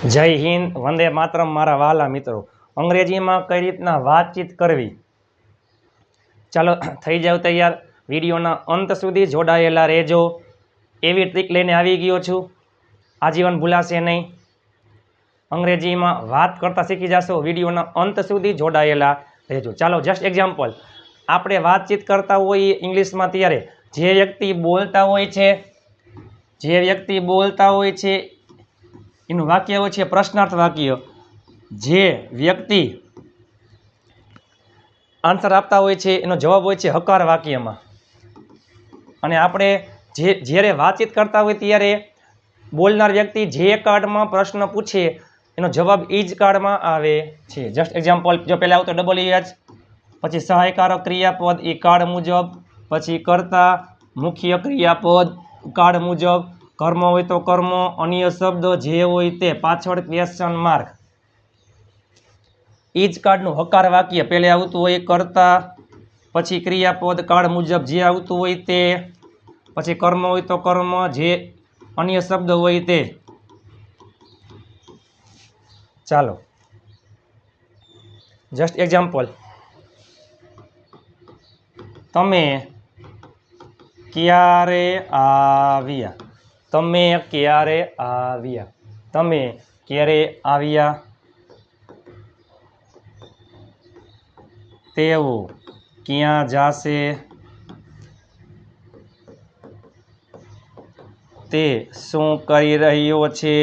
જય હિન્દ, વંદે માતરમ મારા વાલા મિત્રો। અંગ્રેજીમાં કઈ રીતના વાતચીત કરવી, ચાલો થઈ જાવ તૈયાર। વિડીયોના અંત સુધી જોડાયેલા રહેજો। એવી ટ્રીક લઈને આવી ગયો છું, આજીવન ભૂલાશે નહીં। અંગ્રેજીમાં વાત કરતા શીખી જશો, વિડીયોના અંત સુધી જોડાયેલા રહેજો। ચાલો જસ્ટ એક્ઝામ્પલ, આપણે વાતચીત કરતા હોઈએ ઇંગ્લિશમાં ત્યારે જે વ્યક્તિ બોલતા હોય છે એનું વાક્ય હોય છે પ્રશ્નાર્થ વાક્ય। જે વ્યક્તિ આન્સર આપતા હોય છે એનો જવાબ હોય છે હકાર વાક્યમાં। અને આપણે જ્યારે વાતચીત કરતા હોય ત્યારે બોલનાર વ્યક્તિ જે કાર્ડમાં પ્રશ્ન પૂછે એનો જવાબ એ જ કાર્ડમાં આવે છે। જસ્ટ એક્ઝામ્પલ, જો પહેલાં આવતો WH, પછી સહાયકારક ક્રિયાપદ એ કાર્ડ મુજબ, પછી કર્તા મુખ્ય ક્રિયાપદ કાર્ડ મુજબ, કર્મ હોય તો કર્મ, અન્ય શબ્દ જે હોય તે, પાછળ ક્વેશ્ચન માર્ક, એ જ કાર્ડનું હકાર વાક્ય પહેલે આવતું હોય કર્તા, પછી ક્રિયાપદ કાર્ડ મુજબ જે આવતું હોય તે, પછી કર્મ હોય તો કર્મ, જે અન્ય શબ્દ હોય તે। ચાલો જસ્ટ એક્ઝામ્પલ, તમે ક્યારે આવ્યા, તમે ક્યારે આવ્યા, તમે ક્યારે આવ્યા, તેઓ ક્યાં જાશે, તે શું કરી રહ્યો છે,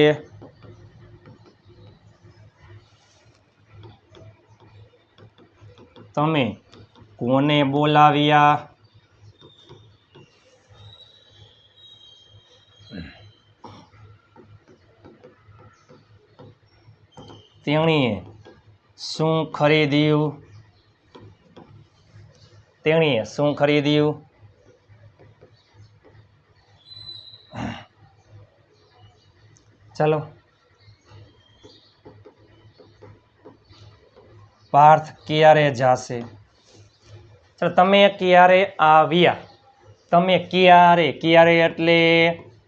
તમે કોને બોલાવ્યા, તેણીએ શું ખરીદ્યું, તેણીએ શું ખરીદ્યું। ચાલો, પાર્થ ક્યારે જાશે, ચાલો તમે ક્યારે આવ્યા, તમે ક્યારે એટલે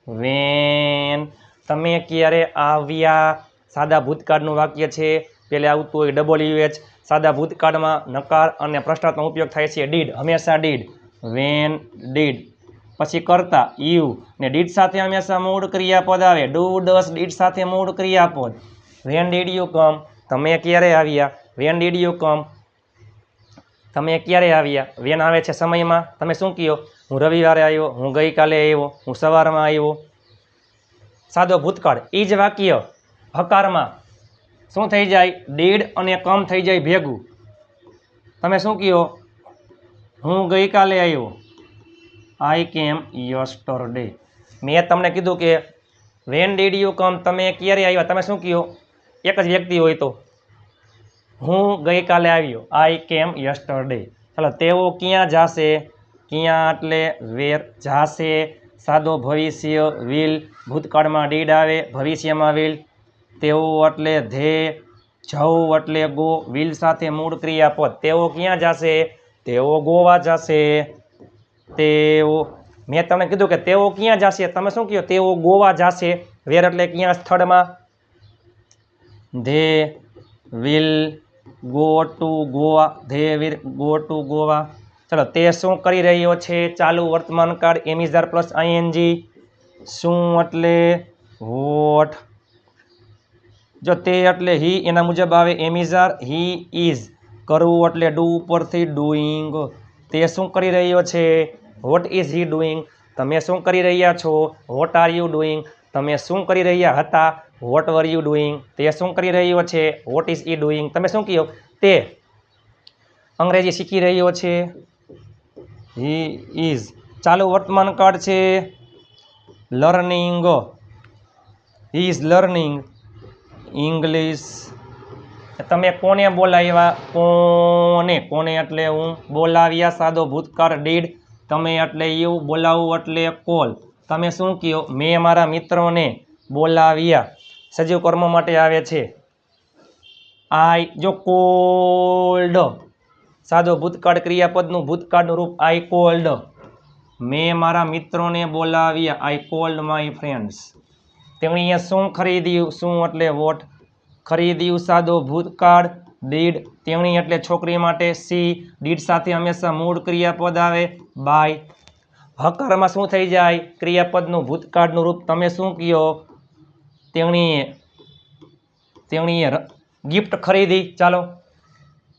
વેન, તમે ક્યારે આવ્યા સાદા ભૂતકાળનું વાક્ય છે। પહેલે આવતું હોય WH, સાદા ભૂતકાળમાં નકાર અને પ્રશ્નાર્થનો ઉપયોગ થાય છે ડીડ, હંમેશા ડીડ, વેન ડીડ। પછી કરતા યુ ને ડીડ સાથે હંમેશા મૂળ ક્રિયાપદ આવે, ડુ ડસ ડીડ સાથે મૂળ ક્રિયાપદ। વેન ડીડ યુ કમ, તમે ક્યારે આવ્યા, વેન ડીડ યુ કમ, તમે ક્યારે આવ્યા, વેન આવે છે સમયમાં, તમે શું કહો, હું રવિવારે આવ્યો, હું ગઈકાલે આવ્યો, હું સવારમાં આવ્યો। સાદો ભૂતકાળ એ જ વાક્ય હકારમાં શું થઈ જાય, ડીડ અને કમ થઈ જાય ભેગું, તમે શું કહો, હું ગઈકાલે આવ્યો, આઈ કેમ યસ્ટરડે। મેં તમને કીધું કે વેન ડીડ યુ કમ, તમે ક્યારે આવ્યા, તમે શું કહો, એક જ વ્યક્તિ હોય તો હું ગઈકાલે આવ્યો, આઈ કેમ યસ્ટરડે। ચાલો, તેઓ ક્યાં જાશે, ક્યાં એટલે વેર, જાશે સાદો ભવિષ્ય વિલ, ભૂતકાળમાં ડીડ આવે, ભવિષ્યમાં વિલ, તેઓ એટલે ધે, જવું એટલે ગો, વિલ સાથે મૂળ ક્રિયાપદ, તેઓ ક્યાં જાશે, તેઓ ગોવા જાશે, તેઓ, મેં તમને કીધું કે તેઓ ક્યાં જાશે, તમે શું કહો, તેઓ ગોવા જાશે, વેર એટલે ક્યાં સ્થળમાં, they will go to Goa, they will go to Goa. ચલો, તે શું કરી રહ્યો છે, ચાલુ વર્તમાન કાળ એમિઝાર પ્લસ આઈએનજી, શું એટલે વોટ, જો તે એટલે હી એના મુજબ આવે એમિઝાર, હી ઇઝ, કરવું એટલે ડુ ઉપરથી ડુઈંગ, તે શું કરી રહ્યો છે, વોટ ઇઝ હી ડુઈંગ, તમે શું કરી રહ્યા છો, વોટ આર યુ ડુઈંગ, તમે શું કરી રહ્યા હતા, વોટ વર યુ ડુઈંગ, તે શું કરી રહ્યો છે, વોટ ઇઝ ઈ ડુઈંગ, તમે શું કહો, તે અંગ્રેજી શીખી રહ્યો છે, હી ઇઝ, ચાલુ વર્તમાન કાળ છે learning, he is learning English. તમે કોને બોલાવ્યા, કોને એટલે હું, બોલાવ્યા સાદો ભૂતકાળ ડીડ, તમે એટલે યુ, બોલાવવું એટલે કોલ, તમે શું કહો, મેં મારા મિત્રોને બોલાવ્યા, સજીવ કર્મ માટે આવે છે આઈ, જો કોલ્ડ સાદો ભૂતકાળ ક્રિયાપદનું ભૂતકાળનું રૂપ આઈ કોલ્ડ, મેં મારા મિત્રોને બોલાવ્યા, આઈ કોલ્ડ માય ફ્રેન્ડ્સ। તેણીએ શું ખરીદ્યું? શું એટલે વોટ. ખરીદ્યું સાદો ભૂતકાળ. ડીડ તેણી એટલે છોકરી માટે. સી ડીડ સાથે હંમેશા મૂળ ક્રિયાપદ આવે. બાય હકારમાં શું થઈ જાય? ક્રિયાપદનું ભૂતકાળનું રૂપ. તમે શું કહો? તેણીએ ગિફ્ટ ખરીદી. ચાલો,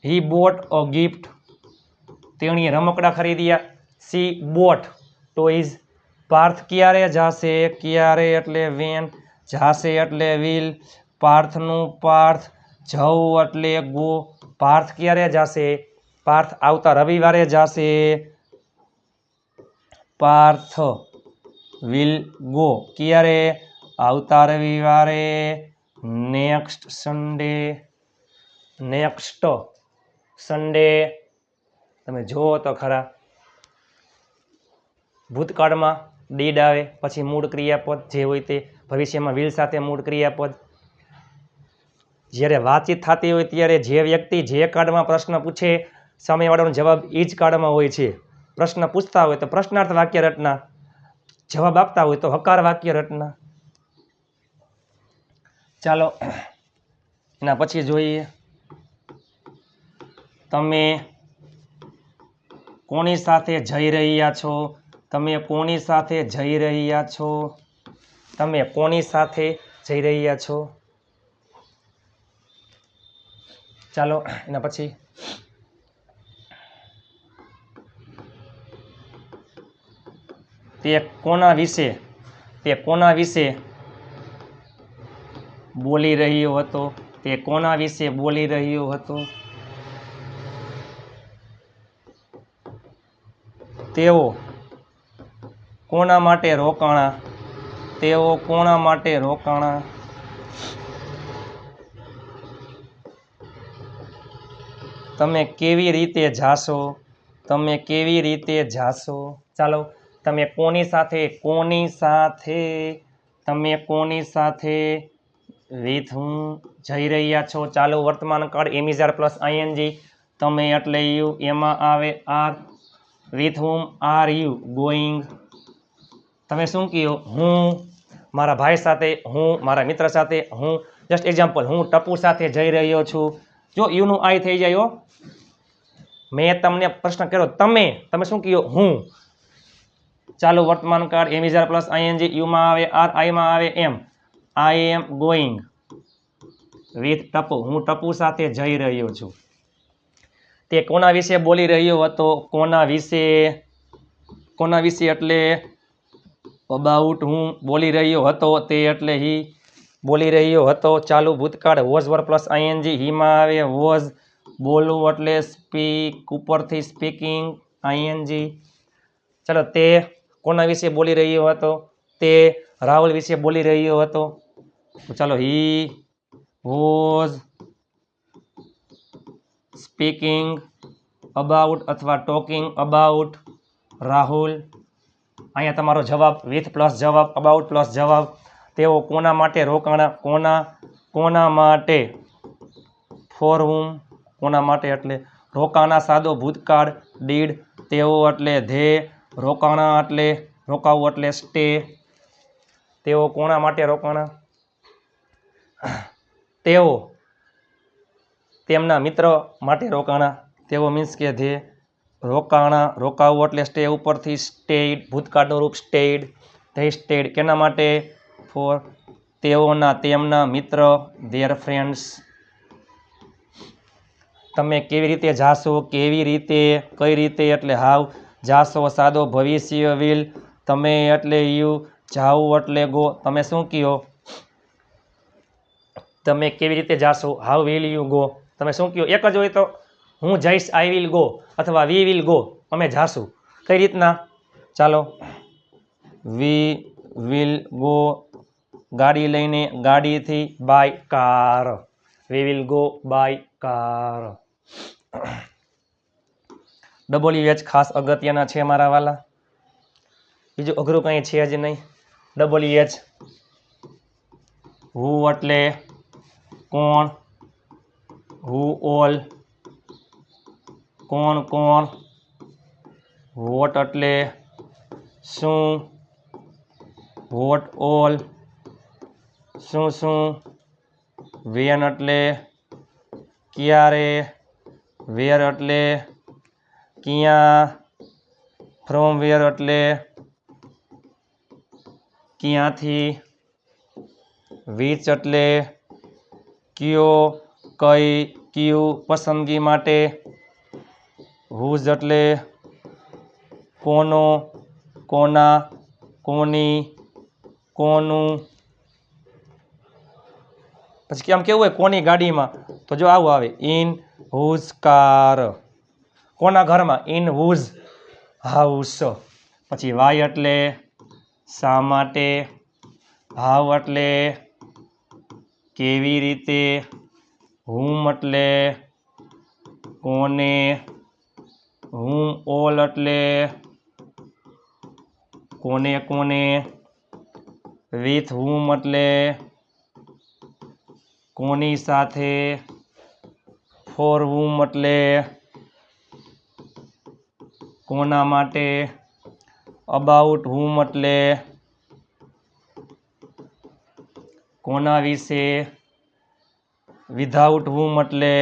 હી બોટ અ ગિફ્ટ. તેણીએ રમકડા ખરીદ્યા. C boat toys. પાર્થ ક્યારે જાશે? ક્યારે એટલે વેન. જાશે એટલે વિલ. પાર્થનું પાર્થ. જવું એટલે ગો. પાર્થ ક્યારે જાશે? પાર્થ આવતા રવિવારે જાશે. Parth will go. ક્યારે? આવતા રવિવારે. Next Sunday. Next Sunday. તમે જુઓ તો ખરા, ભૂતકાળમાં ડીડ આવે, પછી મૂળ ક્રિયાપદ જે હોય તે. ભવિષ્યમાં વિલ સાથે મૂળ ક્રિયાપદ. જ્યારે વાતચીત થતી હોય ત્યારે જે વ્યક્તિ જે કાળમાં પ્રશ્ન પૂછે, સામેવાળાનો જવાબ એ જ કાળમાં હોય છે. પ્રશ્ન પૂછતા હોય તો પ્રશ્નાર્થ વાક્ય રચના, જવાબ આપતા હોય તો હકાર વાક્ય રચના. ચાલો એના પછી જોઈએ, તમે કોની સાથે જઈ રહ્યા છો? તમે કોની સાથે જઈ રહ્યા છો? તમે કોની સાથે જઈ રહ્યા છો? ચાલો એના પછી, તે કોના વિશે બોલી રહ્યો હતો? તે કોના વિશે બોલી રહ્યો હતો? તેઓ કોના માટે રોકાણા? તેઓ કોના માટે રોકાણા? તમે કેવી રીતે જાશો? તમે કેવી રીતે જાશો? ચાલો, તમે કોની સાથે તમે કોની સાથે વિથ હું જઈ રહ્યા છો? ચાલો, વર્તમાન કાળ એમિઝાર પ્લસ આઈએનજી. તમે એટલે યુ, એમાં આવે R. With whom are you going? તમે શું કહો? હું મારા ભાઈ સાથે, હું મારા મિત્ર સાથે, હું જસ્ટ એક્ઝામ્પલ, હું ટપુ સાથે જઈ રહ્યો છું. જો યુનું આઈ થઈ જાય. મેં તમને પ્રશ્ન કર્યો તમે શું કહો? હું. ચાલો, વર્તમાન કાળ એમિઝાર પ્લસ આઈએનજી. યુમાં આવે આર, આઈમાં આવે એમ. આઈ એમ ગોઈંગ વિથ ટપુ. હું ટપુ સાથે જઈ રહ્યો છું. તે કોના વિશે બોલી રહ્યો હતો? કોના વિશે એટલે અબાઉટ. હું બોલી રહ્યો હતો. તે એટલે હી બોલી રહ્યો હતો. ચાલુ ભૂતકાળ વોઝ વર્બ પ્લસ આઈએનજી. હીમાં આવે વોઝ. બોલવું એટલે સ્પીક, ઉપરથી સ્પીકિંગ આઈએનજી. ચાલો, તે કોના વિશે બોલી રહ્યો હતો? તે રાહુલ વિશે બોલી રહ્યો હતો. ચાલો, હી વોઝ સ્પીકિંગ અબાઉટ અથવા ટોકિંગ અબાઉટ રાહુલ. અહીંયા તમારો જવાબ વિથ પ્લસ જવાબ, અબાઉટ પ્લસ જવાબ. તેઓ કોના માટે રોકાણા? કોના માટે. ફોર હુમ. કોના માટે એટલે રોકાણા સાદો ભૂતકાળ. ડીડ તેઓ એટલે ધે. રોકાણા એટલે રોકાવું એટલે સ્ટે. તેઓ કોના માટે રોકાણા? તેઓ તેમના મિત્ર માટે રોકાણા. તેઓ મીન્સ કે ધે. રોકાણા, રોકાવું એટલે સ્ટે, ઉપરથી સ્ટેડ, ભૂતકાળનું રૂપ સ્ટેડ. ધે સ્ટેડ કેના માટે? ફોર તેઓના, તેમના મિત્ર, ધેર ફ્રેન્ડ્સ. તમે કેવી રીતે જાશો? કેવી રીતે, કઈ રીતે એટલે હાવ. જાશો સાદો ભવિષ્ય વિલ. તમે એટલે યુ. જાવું એટલે ગો. તમે શું કહો? તમે કેવી રીતે જાશો? How will you go? તમે શું કહો? એક જ હોય તો હું જઈશ, આઈ વિલ ગો, અથવા વી વિલ ગો, અમે જાશું. કઈ રીતના? ચાલો, વી વિલ ગો ગાડી લઈને, ગાડીથી. By car. We will go by car. WH ખાસ અગત્યના છે મારા વાલા. બીજું અઘરું કંઈ છે જ નહીં. WH હુ એટલે કોણ, હુ ઓલ કોણ કોણ. વોટ એટલે શું, વોટ ઓલ. શું શું, વેન એટલે ક્યારે, વેર એટલે ક્યાં, ફ્રોમ વેર એટલે ક્યાંથી, વિચ એટલે કયો, કઈ, કયું, પસંદગી માટે, હુઝ એટલે કોનો, કોના, કોની, કોનું. પછી કેમ કેવું હોય કોની ગાડીમાં, તો જો આવું આવે ઇન હુઝ કાર, કોના ઘરમાં, ઇન હુઝ હાઉસ. પછી વાય એટલે શા માટે, હાવ એટલે કેવી રીતે, હુમ એટલે કોને, હુમ ઓલ એટલે કોને કોને, વિથ હુમ એટલે કોની સાથે, ફોર હુમ એટલે કોના માટે, અબાઉટ હુમ એટલે કોના વિશે, વિધાઉટ હુમ એટલે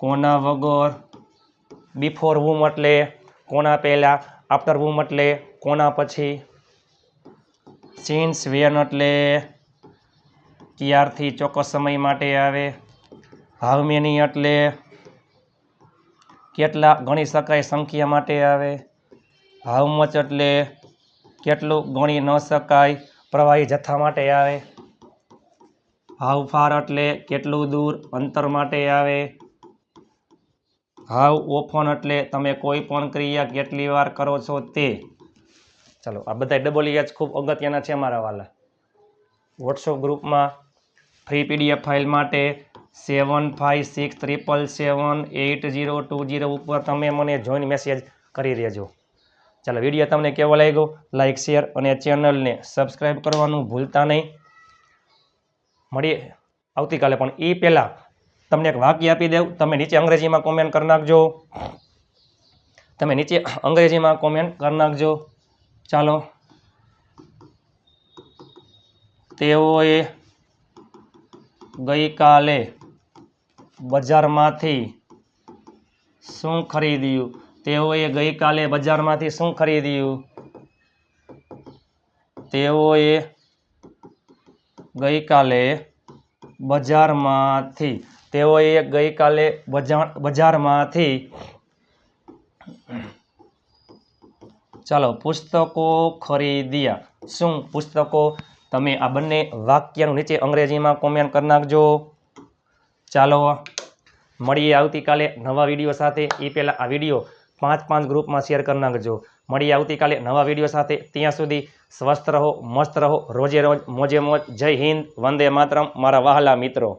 કોના વગર, બિફોર હુમ એટલે કોના પહેલા, આફ્ટર હુમ એટલે કોના પછી, સિન્સ વેન એટલે ક્યારથી ચોક્કસ સમય માટે આવે, હાઉ મેની એટલે કેટલા ગણી શકાય સંખ્યા માટે આવે, હાઉ મચ એટલે કેટલું ગણી ન શકાય પ્રવાહી જથ્થા માટે આવે, હાઉ ફાર એટલે કેટલું દૂર અંતર માટે આવે, હાઉ ઓફન એટલે તમે કોઈ પણ ક્રિયા કેટલી વાર કરો છો તે. ચાલો આ બધા ડબલ ખૂબ અગત્યના છે મારા વાલા. વોટ્સઅપ ગ્રુપમાં ફ્રી પીડીએફ ફાઇલ માટે 7567778020 ઉપર તમે મને જોઈન મેસેજ કરી રહેજો. ચાલો વિડીયો તમને કેવો લાગ્યો લાઈક શેર અને ચેનલને સબસ્ક્રાઈબ કરવાનું ભૂલતા નહીં. મળીએ આવતીકાલે, પણ એ પહેલાં તમને એક વાક્ય આપી દઉં, તમે નીચે અંગ્રેજીમાં કોમેન્ટ કરી નાખજો. તમે નીચે અંગ્રેજીમાં કોમેન્ટ કરી નાખજો. ચાલો, તેઓએ ગઈકાલે બજારમાંથી શું ખરીદ્યું, તેઓએ ગઈકાલે બજારમાંથી શું ખરીદ્યું, તેઓએ ગઈકાલે બજારમાંથી, તેઓએ ગઈકાલે બજારમાંથી ચાલો પુસ્તકો ખરીદ્યા. શું પુસ્તકો? તમે આ બંને વાક્યનું નીચે અંગ્રેજીમાં કોમેન્ટ કરી નાખજો. ચાલો મળીએ આવતીકાલે નવા વિડીયો સાથે. એ પહેલાં આ વિડીયો 5 ગ્રુપમાં શેર કરી નાખજો. મળીએ આવતીકાલે નવા વિડીયો સાથે. ત્યાં સુધી સ્વસ્થ રહો, મસ્ત રહો, રોજે રોજ મોજે મોજ. જય હિન્દ, વંદે માતરમ મારા વહાલા મિત્રો.